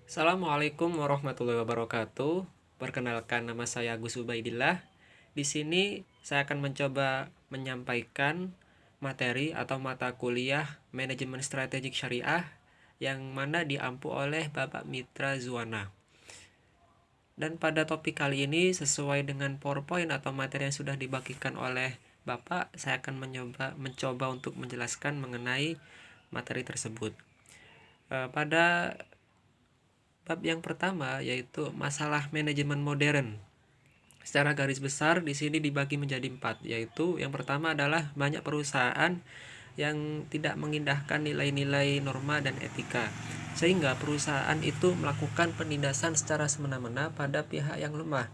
Assalamualaikum warahmatullahi wabarakatuh. Perkenalkan, nama saya Agus Ubaidillah. Di sini saya akan mencoba menyampaikan materi atau mata kuliah Manajemen Strategik Syariah yang mana diampu oleh Bapak Mitra Zuwana. Dan pada topik kali ini sesuai dengan PowerPoint atau materi yang sudah dibagikan oleh Bapak, saya akan mencoba untuk menjelaskan mengenai materi tersebut. Pada bab yang pertama yaitu masalah manajemen modern. Secara garis besar di sini dibagi menjadi 4, yaitu yang pertama adalah banyak perusahaan yang tidak mengindahkan nilai-nilai norma dan etika, sehingga perusahaan itu melakukan penindasan secara semena-mena pada pihak yang lemah.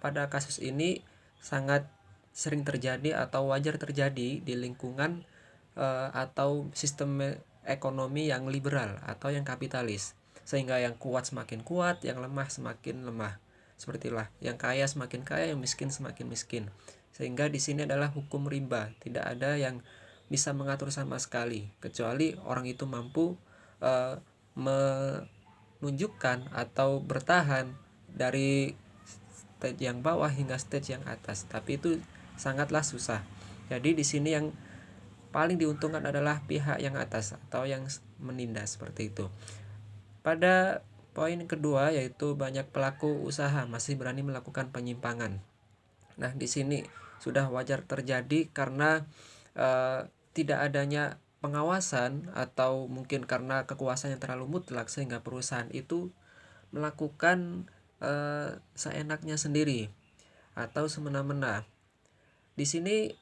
Pada kasus ini sangat sering terjadi atau wajar terjadi di lingkungan atau sistem ekonomi yang liberal atau yang kapitalis, sehingga yang kuat semakin kuat, yang lemah semakin lemah. Sepertilah yang kaya semakin kaya, yang miskin semakin miskin. Sehingga di sini adalah hukum rimba, tidak ada yang bisa mengatur sama sekali kecuali orang itu mampu menunjukkan atau bertahan dari stage yang bawah hingga stage yang atas, tapi itu sangatlah susah. Jadi di sini yang paling diuntungkan adalah pihak yang atas atau yang menindas seperti itu. Pada poin kedua yaitu banyak pelaku usaha masih berani melakukan penyimpangan. Nah, di sini sudah wajar terjadi karena tidak adanya pengawasan atau mungkin karena kekuasaan yang terlalu mutlak sehingga perusahaan itu melakukan seenaknya sendiri atau semena-mena. Di sini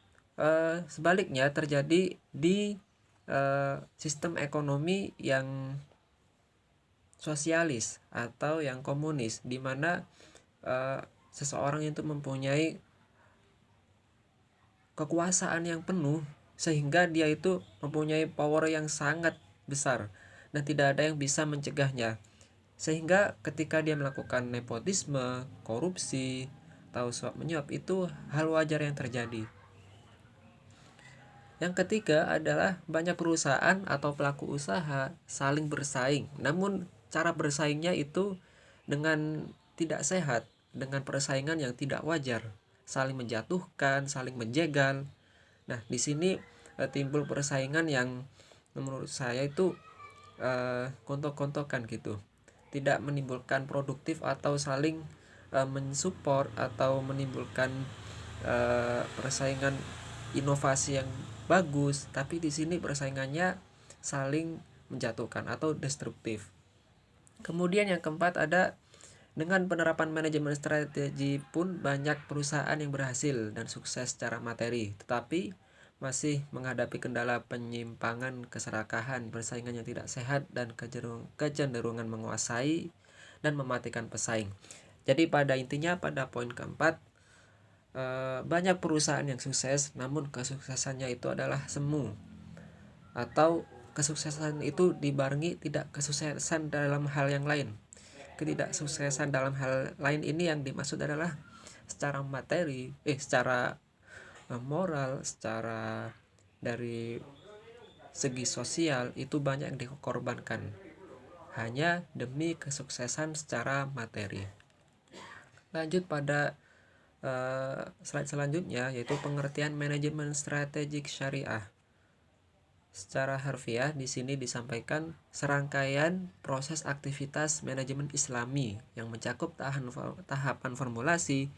sebaliknya terjadi di sistem ekonomi yang sosialis atau yang komunis, di mana seseorang itu mempunyai kekuasaan yang penuh sehingga dia itu mempunyai power yang sangat besar dan tidak ada yang bisa mencegahnya. Sehingga ketika dia melakukan nepotisme, korupsi, atau suap menyuap itu hal wajar yang terjadi. Yang ketiga adalah banyak perusahaan atau pelaku usaha saling bersaing. Namun cara bersaingnya itu dengan tidak sehat, dengan persaingan yang tidak wajar, saling menjatuhkan, saling menjegal. Nah, di sini timbul persaingan yang menurut saya itu kontok-kontokan gitu. Tidak menimbulkan produktif atau saling mensupport atau menimbulkan persaingan inovasi yang bagus, tapi di sini persaingannya saling menjatuhkan atau destruktif. Kemudian yang keempat ada dengan penerapan manajemen strategi pun banyak perusahaan yang berhasil dan sukses secara materi, tetapi masih menghadapi kendala penyimpangan, keserakahan, persaingan yang tidak sehat, dan kecenderungan menguasai dan mematikan pesaing. Jadi pada intinya pada poin keempat, banyak perusahaan yang sukses, namun kesuksesannya itu adalah semu, atau kesuksesan itu dibarengi tidak kesuksesan dalam hal yang lain. Ketidaksuksesan dalam hal lain ini yang dimaksud adalah secara materi, secara moral, secara dari segi sosial itu banyak yang dikorbankan hanya demi kesuksesan secara materi. Lanjut pada slide selanjutnya yaitu pengertian manajemen strategik syariah. Secara harfiah di sini disampaikan serangkaian proses aktivitas manajemen Islami yang mencakup tahapan formulasi,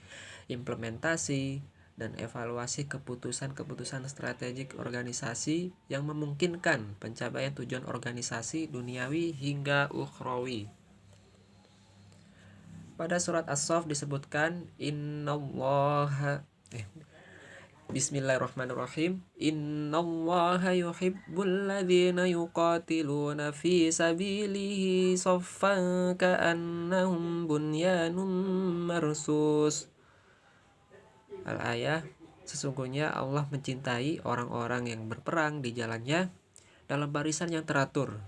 implementasi, dan evaluasi keputusan-keputusan strategik organisasi yang memungkinkan pencapaian tujuan organisasi duniawi hingga ukhrawi. Pada surat As-Saff disebutkan Bismillahirrahmanirrahim. Innallaha yuhibbul ladzina yuqatiluna fi sabilihi shaffan ka'annahum bunyanun marsus. Al-ayah, sesungguhnya Allah mencintai orang-orang yang berperang di jalannya dalam barisan yang teratur.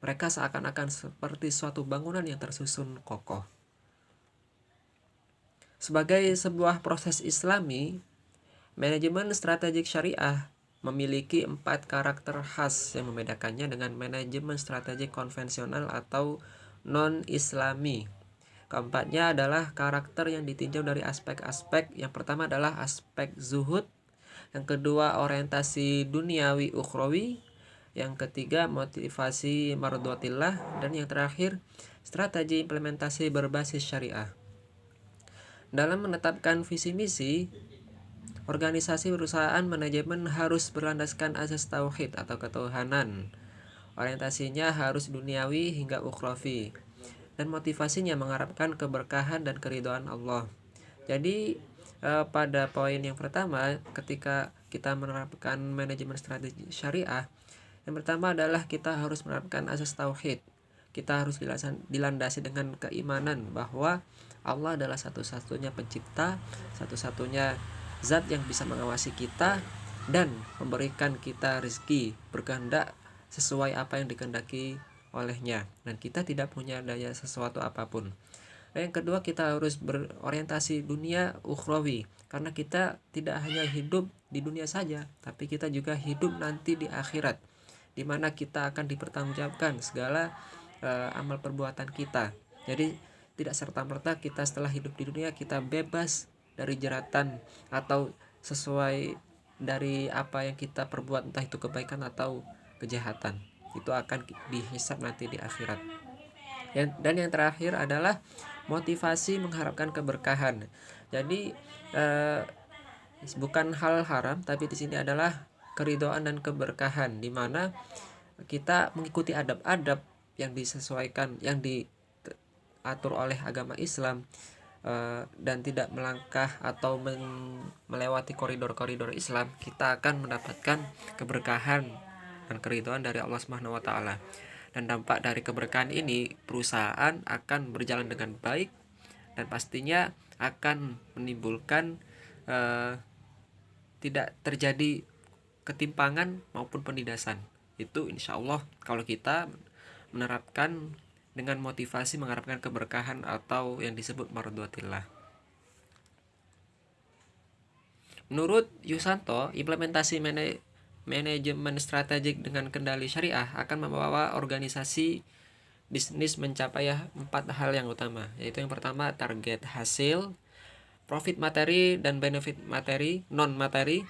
Mereka seakan-akan seperti suatu bangunan yang tersusun kokoh. Sebagai sebuah proses Islami, manajemen strategik syariah memiliki 4 karakter khas yang membedakannya dengan manajemen strategik konvensional atau non-Islami. Keempatnya adalah karakter yang ditinjau dari aspek-aspek. Yang pertama adalah aspek zuhud, yang kedua orientasi duniawi ukhrawi, yang ketiga motivasi mardhatillah, dan yang terakhir strategi implementasi berbasis syariah. Dalam menetapkan visi misi, organisasi perusahaan manajemen harus berlandaskan asas tauhid atau ketuhanan. Orientasinya harus duniawi hingga ukhrawi, dan motivasinya mengharapkan keberkahan dan keridhaan Allah. Jadi pada poin yang pertama, ketika kita menerapkan manajemen strategi syariah, yang pertama adalah kita harus menerapkan asas tauhid. Kita harus dilandasi dengan keimanan bahwa Allah adalah satu-satunya pencipta, satu-satunya zat yang bisa mengawasi kita dan memberikan kita rezeki berkehendak sesuai apa yang dikehendaki olehnya, dan kita tidak punya daya sesuatu apapun. Dan yang kedua, kita harus berorientasi dunia ukhrawi, karena kita tidak hanya hidup di dunia saja, tapi kita juga hidup nanti di akhirat, di mana kita akan dipertanggungjawabkan segala amal perbuatan kita. Jadi tidak serta-merta kita setelah hidup di dunia kita bebas dari jeratan atau sesuai dari apa yang kita perbuat, entah itu kebaikan atau kejahatan. Itu akan dihisab nanti di akhirat. Dan yang terakhir adalah motivasi mengharapkan keberkahan. Jadi bukan hal haram, tapi di sini adalah keridhaan dan keberkahan, di mana kita mengikuti adab-adab yang disesuaikan, yang diatur oleh agama Islam, dan tidak melangkah atau melewati koridor-koridor Islam, kita akan mendapatkan keberkahan dan keridhaan dari Allah Subhanahu wa taala. Dan dampak dari keberkahan ini, perusahaan akan berjalan dengan baik dan pastinya akan menimbulkan tidak terjadi ketimpangan maupun penindasan. Itu insya Allah kalau kita menerapkan dengan motivasi mengharapkan keberkahan atau yang disebut mardhatillah. Menurut Yusanto, implementasi manajemen strategik dengan kendali syariah akan membawa organisasi bisnis mencapai 4 hal yang utama, yaitu yang pertama target hasil, profit materi dan benefit materi, non materi.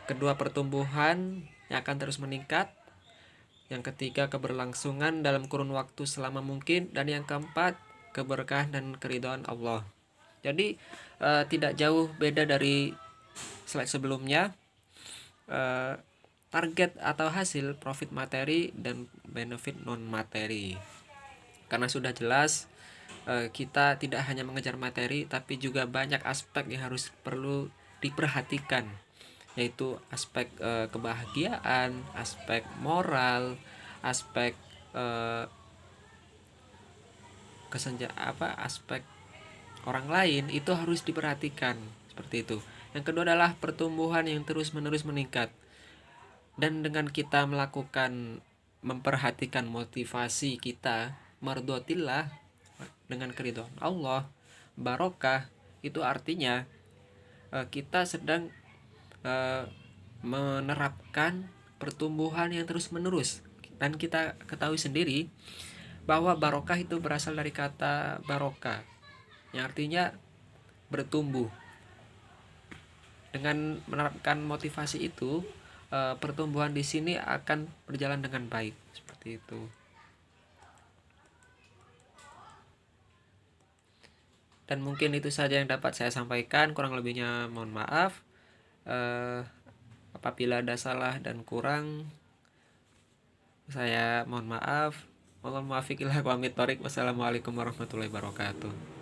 Kedua, pertumbuhan yang akan terus meningkat. Yang ketiga, keberlangsungan dalam kurun waktu selama mungkin. Dan yang keempat, keberkahan dan keridhaan Allah. Jadi tidak jauh beda dari slide sebelumnya. Target atau hasil, profit materi, dan benefit non materi. Karena sudah jelas kita tidak hanya mengejar materi, tapi juga banyak aspek yang harus perlu diperhatikan, yaitu aspek kebahagiaan, aspek moral, aspek aspek orang lain itu harus diperhatikan, seperti itu. Yang kedua adalah pertumbuhan yang terus-menerus meningkat. Dan dengan kita memperhatikan motivasi kita, mardhatillah, dengan keridhaan Allah, barokah, itu artinya kita sedang menerapkan pertumbuhan yang terus-menerus. Dan kita ketahui sendiri bahwa barokah itu berasal dari kata barokah, yang artinya bertumbuh. Dengan menerapkan motivasi itu, pertumbuhan di sini akan berjalan dengan baik, seperti itu. Dan mungkin itu saja yang dapat saya sampaikan, kurang lebihnya mohon maaf. Apabila ada salah dan kurang, saya mohon maaf. Wassalamualaikum warahmatullahi wabarakatuh.